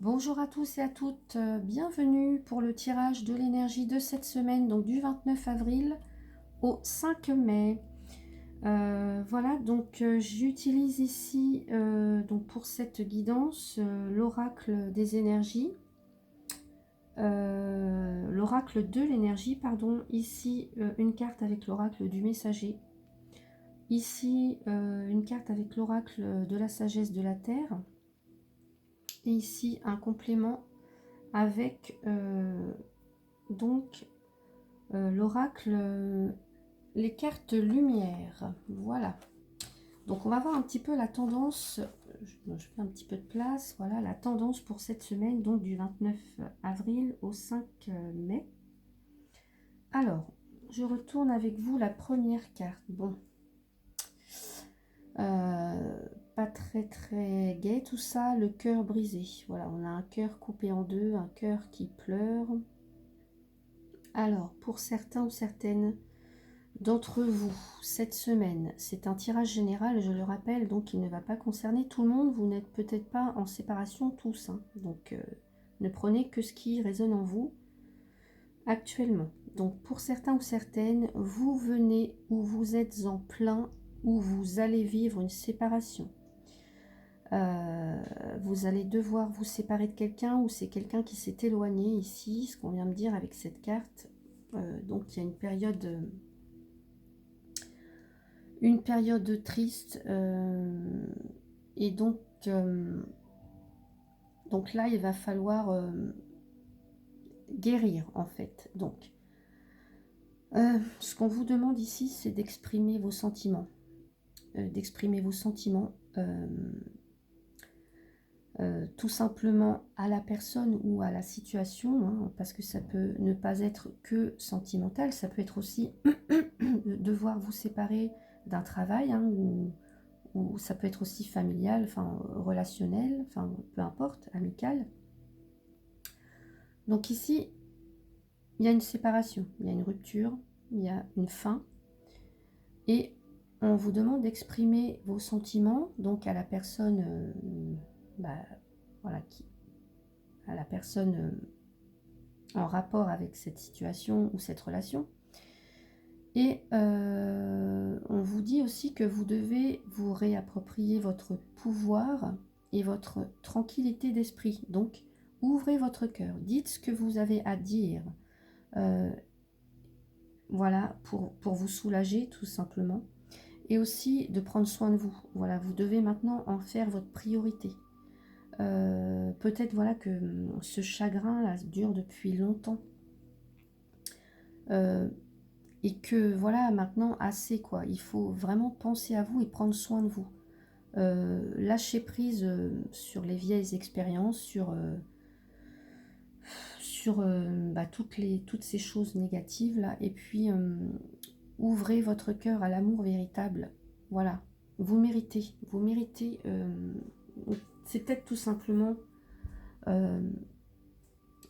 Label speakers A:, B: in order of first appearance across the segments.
A: Bonjour à tous et à toutes, bienvenue pour le tirage de l'énergie de cette semaine, donc du 29 avril au 5 mai. Voilà, donc j'utilise ici donc pour cette guidance l'oracle des énergies, l'oracle de l'énergie, pardon. Ici une carte avec l'oracle du messager, ici une carte avec l'oracle de la sagesse de la terre, et ici un complément avec donc l'oracle, les cartes lumière. Voilà, donc on va voir un petit peu la tendance. Je fais un petit peu de place. Voilà la tendance pour cette semaine, donc du 29 avril au 5 mai. Alors je retourne avec vous la première carte. Bon, pas très gai tout ça, le cœur brisé. Voilà, on a un cœur coupé en deux, un cœur qui pleure. Alors, pour certains ou certaines d'entre vous, cette semaine, c'est un tirage général, je le rappelle, donc il ne va pas concerner tout le monde. Vous n'êtes peut-être pas en séparation tous, hein, donc ne prenez que ce qui résonne en vous actuellement. Donc, pour certains ou certaines, vous venez ou vous êtes en plein ou vous allez vivre une séparation. Vous allez devoir vous séparer de quelqu'un ou c'est quelqu'un qui s'est éloigné ici, ce qu'on vient de dire avec cette carte. Donc il y a une période triste et donc là il va falloir guérir en fait. Donc ce qu'on vous demande ici, c'est d'exprimer vos sentiments, tout simplement à la personne ou à la situation, hein, parce que ça peut ne pas être que sentimental, ça peut être aussi devoir vous séparer d'un travail, hein, ou ça peut être aussi familial, enfin relationnel, enfin peu importe, amical. Donc ici, il y a une séparation, il y a une rupture, il y a une fin, et on vous demande d'exprimer vos sentiments, donc à la personne, voilà, à la personne en rapport avec cette situation ou cette relation. Et on vous dit aussi que vous devez vous réapproprier votre pouvoir et votre tranquillité d'esprit. Donc, ouvrez votre cœur, dites ce que vous avez à dire. Voilà, pour vous soulager tout simplement. Et aussi de prendre soin de vous. Voilà, vous devez maintenant en faire votre priorité. Peut-être voilà que ce chagrin là dure depuis longtemps. Et que voilà, maintenant assez quoi, il faut vraiment penser à vous et prendre soin de vous. Lâcher prise sur les vieilles expériences, sur toutes ces choses négatives là, et puis ouvrez votre cœur à l'amour véritable. Voilà, vous méritez, c'est peut-être tout simplement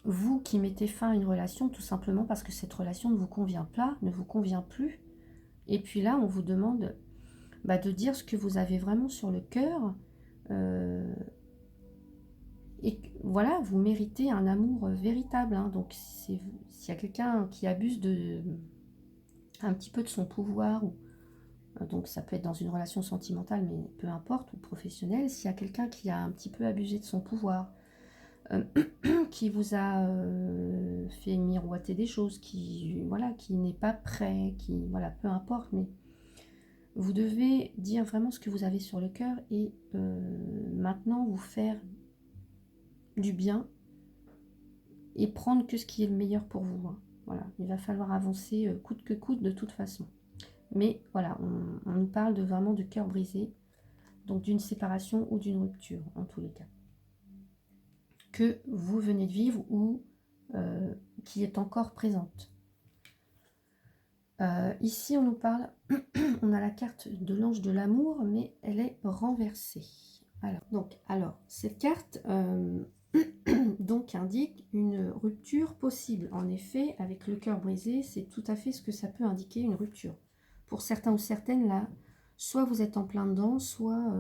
A: vous qui mettez fin à une relation, tout simplement parce que cette relation ne vous convient pas, ne vous convient plus. Et puis là, on vous demande de dire ce que vous avez vraiment sur le cœur. Et voilà, vous méritez un amour véritable. Hein. Donc, s'il y a quelqu'un qui abuse un petit peu de son pouvoir, donc ça peut être dans une relation sentimentale, mais peu importe, ou professionnelle, s'il y a quelqu'un qui a un petit peu abusé de son pouvoir, qui vous a fait miroiter des choses, qui n'est pas prêt, peu importe, mais vous devez dire vraiment ce que vous avez sur le cœur et maintenant vous faire du bien et prendre que ce qui est le meilleur pour vous. Hein. Voilà, il va falloir avancer coûte que coûte de toute façon. Mais voilà, on nous parle de vraiment de cœur brisé, donc d'une séparation ou d'une rupture en tous les cas. Que vous venez de vivre ou qui est encore présente. Ici, on nous parle, on a la carte de l'ange de l'amour, mais elle est renversée. Alors cette carte donc indique une rupture possible. En effet, avec le cœur brisé, c'est tout à fait ce que ça peut indiquer, une rupture. Pour certains ou certaines, là, soit vous êtes en plein dedans, soit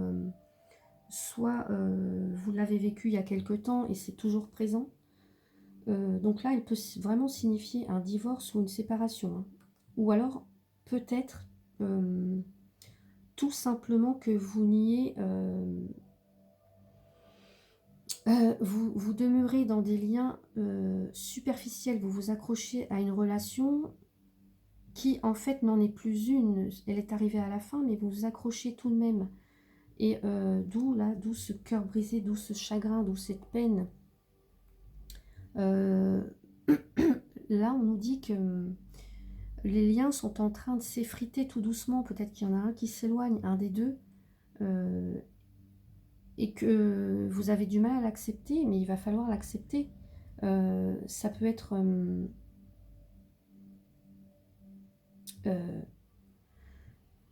A: soit vous l'avez vécu il y a quelque temps et c'est toujours présent. Donc là, il peut vraiment signifier un divorce ou une séparation, hein. Ou alors, peut-être, tout simplement que vous niez, vous demeurez dans des liens superficiels, vous vous accrochez à une relation qui, en fait, n'en est plus une. Elle est arrivée à la fin, mais vous vous accrochez tout de même. Et d'où ce cœur brisé, d'où ce chagrin, d'où cette peine. Euh, Là, on nous dit que les liens sont en train de s'effriter tout doucement. Peut-être qu'il y en a un qui s'éloigne, un des deux, euh, et que vous avez du mal à l'accepter, mais il va falloir l'accepter. Ça peut être...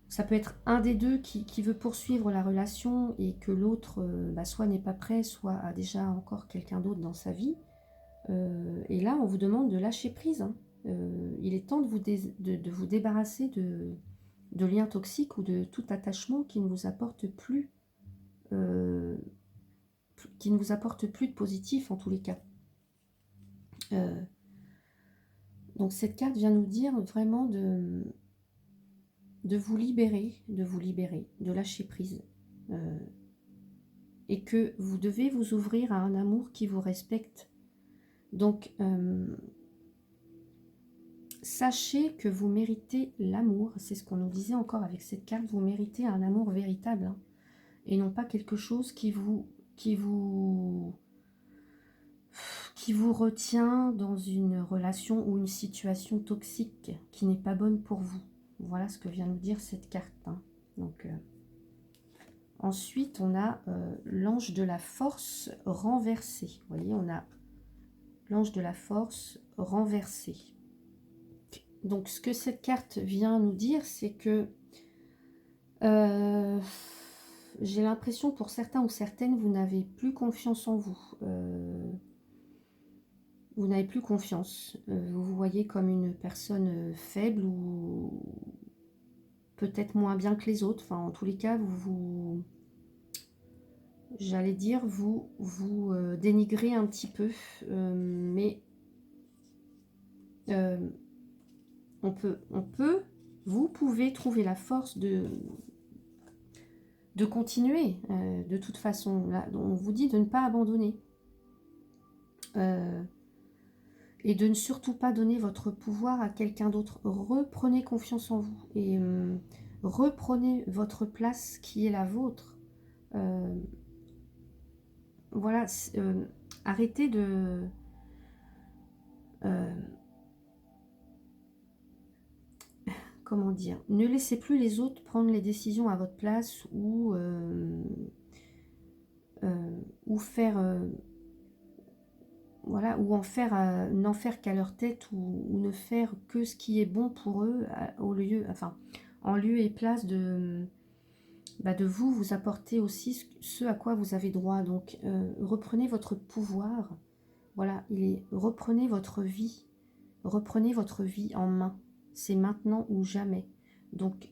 A: ça peut être un des deux qui veut poursuivre la relation et que l'autre soit n'est pas prêt, soit a déjà encore quelqu'un d'autre dans sa vie. Et là, on vous demande de lâcher prise, hein. Il est temps de vous débarrasser de liens toxiques ou de tout attachement qui ne vous apporte plus, de positif en tous les cas. Donc cette carte vient nous dire vraiment de vous libérer, de lâcher prise. Et que vous devez vous ouvrir à un amour qui vous respecte. Donc, sachez que vous méritez l'amour. C'est ce qu'on nous disait encore avec cette carte. Vous méritez un amour véritable, hein, et non pas quelque chose qui vous retient dans une relation ou une situation toxique qui n'est pas bonne pour vous. Voilà ce que vient nous dire cette carte, hein. Donc, ensuite, on a l'ange de la force renversé. Vous voyez, on a l'ange de la force renversé. Donc, ce que cette carte vient nous dire, c'est que j'ai l'impression pour certains ou certaines, vous n'avez plus confiance en vous. Vous n'avez plus confiance. Vous vous voyez comme une personne faible ou peut-être moins bien que les autres. Enfin, en tous les cas, j'allais dire, vous dénigrez un petit peu. Mais vous pouvez trouver la force de continuer. De toute façon, là, on vous dit de ne pas abandonner. Et de ne surtout pas donner votre pouvoir à quelqu'un d'autre. Reprenez confiance en vous et reprenez votre place qui est la vôtre. Voilà, arrêtez de... comment dire? Ne laissez plus les autres prendre les décisions à votre place ou faire... voilà, ou n'en faire qu'à leur tête ou ne faire que ce qui est bon pour eux en lieu et place de vous apporter aussi ce à quoi vous avez droit. Donc reprenez votre pouvoir, voilà, reprenez votre vie en main. C'est maintenant ou jamais. Donc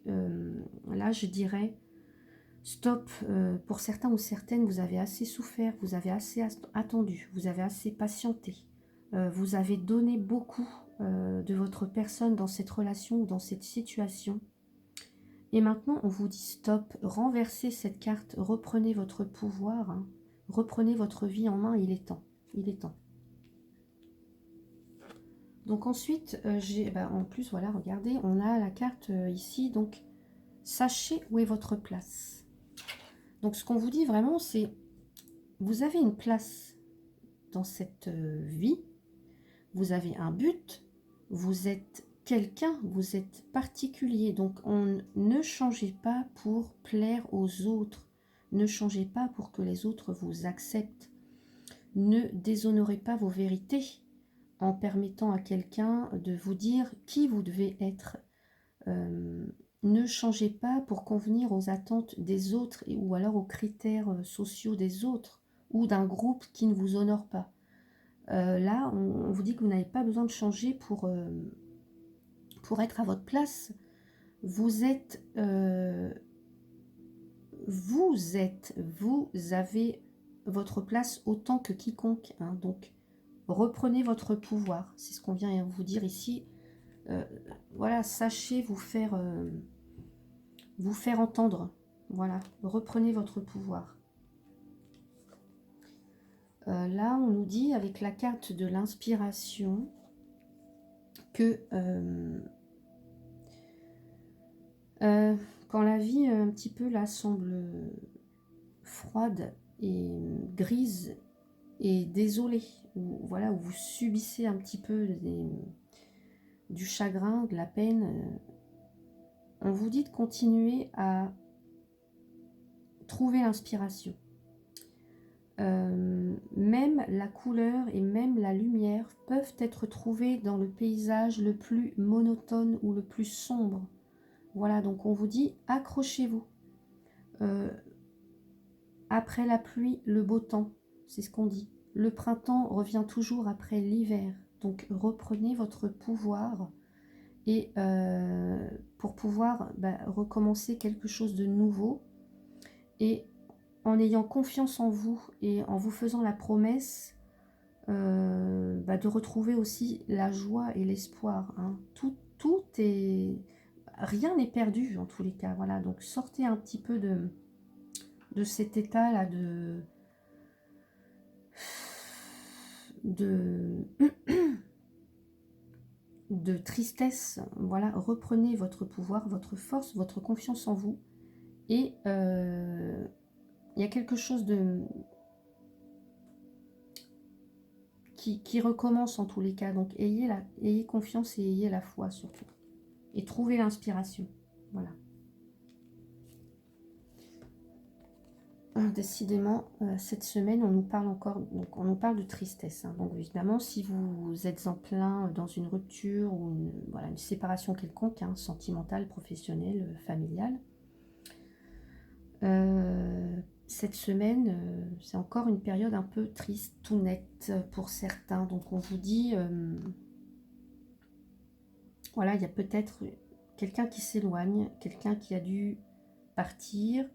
A: là je dirais stop. Pour certains ou certaines, vous avez assez souffert, vous avez assez attendu, vous avez assez patienté, vous avez donné beaucoup de votre personne dans cette relation ou dans cette situation. Et maintenant, on vous dit stop, renversez cette carte, reprenez votre pouvoir, hein, reprenez votre vie en main, il est temps, il est temps. Donc ensuite, en plus, voilà, regardez, on a la carte ici, donc sachez où est votre place. Donc ce qu'on vous dit vraiment, c'est vous avez une place dans cette vie, vous avez un but, vous êtes quelqu'un, vous êtes particulier. Donc ne changez pas pour plaire aux autres, ne changez pas pour que les autres vous acceptent, ne déshonorez pas vos vérités en permettant à quelqu'un de vous dire qui vous devez être. Ne changez pas pour convenir aux attentes des autres ou alors aux critères sociaux des autres ou d'un groupe qui ne vous honore pas. Là, on vous dit que vous n'avez pas besoin de changer pour être à votre place. Vous êtes vous avez votre place autant que quiconque, hein, donc reprenez votre pouvoir, c'est ce qu'on vient vous dire ici. Voilà, sachez vous faire entendre, voilà, reprenez votre pouvoir. Là, on nous dit avec la carte de l'inspiration que quand la vie un petit peu là semble froide et grise et désolée, ou voilà, où vous subissez un petit peu du chagrin, de la peine, on vous dit de continuer à trouver l'inspiration. Même la couleur et même la lumière peuvent être trouvées dans le paysage le plus monotone ou le plus sombre. Voilà, donc on vous dit accrochez-vous. Après la pluie, le beau temps, c'est ce qu'on dit. Le printemps revient toujours après l'hiver. Donc reprenez votre pouvoir et pour pouvoir recommencer quelque chose de nouveau et en ayant confiance en vous et en vous faisant la promesse de retrouver aussi la joie et l'espoir, hein. Tout est... Rien n'est perdu en tous les cas. Voilà, donc sortez un petit peu de cet état-là de tristesse. Voilà, reprenez votre pouvoir, votre force, votre confiance en vous. Et il y a quelque chose qui recommence en tous les cas. Donc ayez confiance et ayez la foi surtout. Et trouvez l'inspiration. Voilà. Décidément, cette semaine, on nous parle encore, donc on nous parle de tristesse, hein. Donc évidemment, si vous êtes en plein dans une rupture ou une séparation quelconque, hein, sentimentale, professionnelle, familiale, cette semaine, c'est encore une période un peu triste, tout nette pour certains. Donc on vous dit, voilà, il y a peut-être quelqu'un qui s'éloigne, quelqu'un qui a dû partir.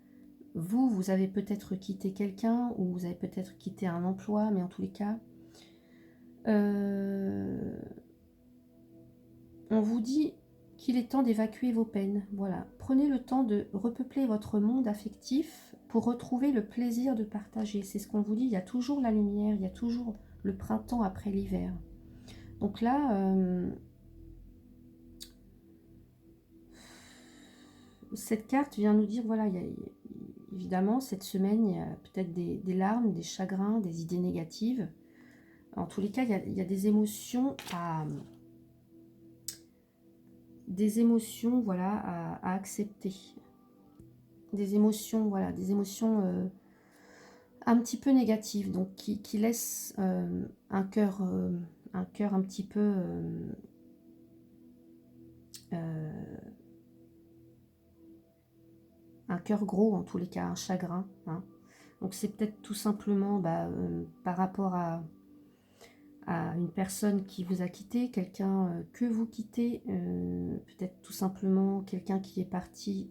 A: Vous avez peut-être quitté quelqu'un ou vous avez peut-être quitté un emploi, mais en tous les cas, on vous dit qu'il est temps d'évacuer vos peines. Voilà, prenez le temps de repeupler votre monde affectif pour retrouver le plaisir de partager. C'est ce qu'on vous dit, il y a toujours la lumière, il y a toujours le printemps après l'hiver. Donc là, cette carte vient nous dire, voilà, évidemment, cette semaine, il y a peut-être des larmes, des chagrins, des idées négatives. En tous les cas, il y a des émotions voilà, à accepter. Des émotions, voilà, des émotions un petit peu négatives, donc qui laissent un cœur un petit peu un cœur gros en tous les cas, un chagrin, hein. Donc c'est peut-être tout simplement par rapport à une personne qui vous a quitté, quelqu'un que vous quittez, peut-être tout simplement quelqu'un qui est parti,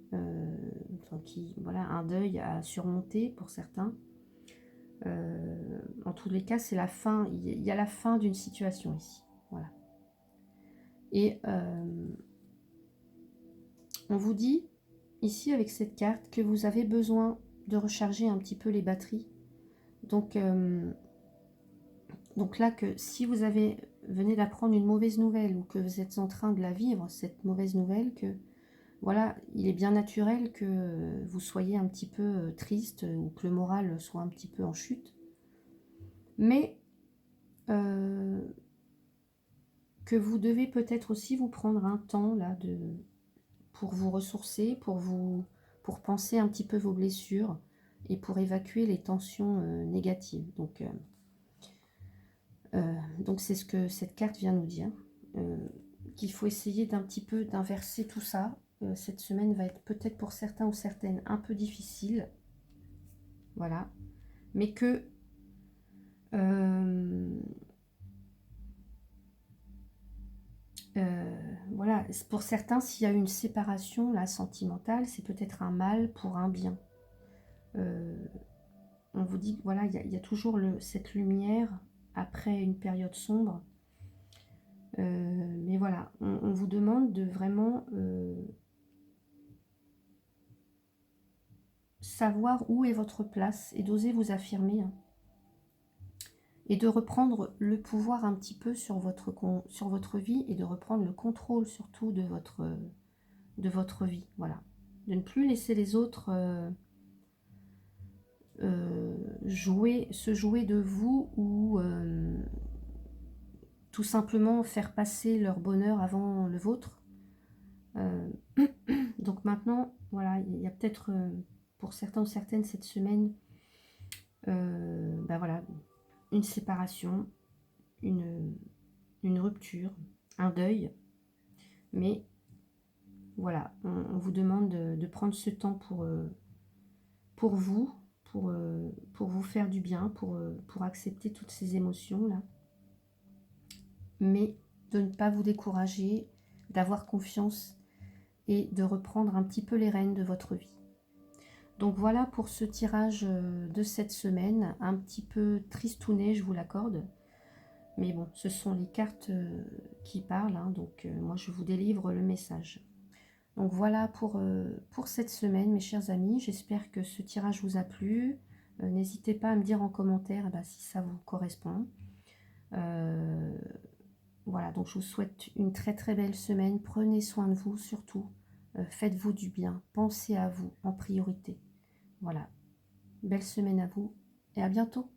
A: voilà, un deuil à surmonter pour certains. En tous les cas, c'est la fin, il y a la fin d'une situation ici, voilà. Et on vous dit ici avec cette carte que vous avez besoin de recharger un petit peu les batteries. Donc là, que si vous venez d'apprendre une mauvaise nouvelle ou que vous êtes en train de la vivre, cette mauvaise nouvelle, que voilà, il est bien naturel que vous soyez un petit peu triste ou que le moral soit un petit peu en chute. Mais que vous devez peut-être aussi vous prendre un temps là pour vous ressourcer, pour penser un petit peu vos blessures et pour évacuer les tensions négatives. Donc c'est ce que cette carte vient nous dire, qu'il faut essayer d'un petit peu d'inverser tout ça. Cette semaine va être peut-être pour certains ou certaines un peu difficile, voilà, mais que voilà, pour certains, s'il y a une séparation là, sentimentale, c'est peut-être un mal pour un bien. On vous dit que voilà, il y a toujours cette lumière après une période sombre. Mais voilà, on vous demande de vraiment savoir où est votre place et d'oser vous affirmer, hein, et de reprendre le pouvoir un petit peu sur votre vie et de reprendre le contrôle surtout de votre vie. Voilà. De ne plus laisser les autres se jouer de vous ou tout simplement faire passer leur bonheur avant le vôtre. Donc maintenant, voilà, il y a peut-être pour certains ou certaines cette semaine, ben voilà, une séparation, une rupture, un deuil, mais voilà, on vous demande de prendre ce temps pour vous, pour vous faire du bien, pour accepter toutes ces émotions-là, mais de ne pas vous décourager, d'avoir confiance et de reprendre un petit peu les rênes de votre vie. Donc voilà pour ce tirage de cette semaine, un petit peu tristounet, je vous l'accorde. Mais bon, ce sont les cartes qui parlent, hein, donc moi je vous délivre le message. Donc voilà pour cette semaine, mes chers amis. J'espère que ce tirage vous a plu. N'hésitez pas à me dire en commentaire si ça vous correspond. Voilà, donc je vous souhaite une très très belle semaine. Prenez soin de vous surtout. Faites-vous du bien. Pensez à vous en priorité. Voilà. Belle semaine à vous et à bientôt.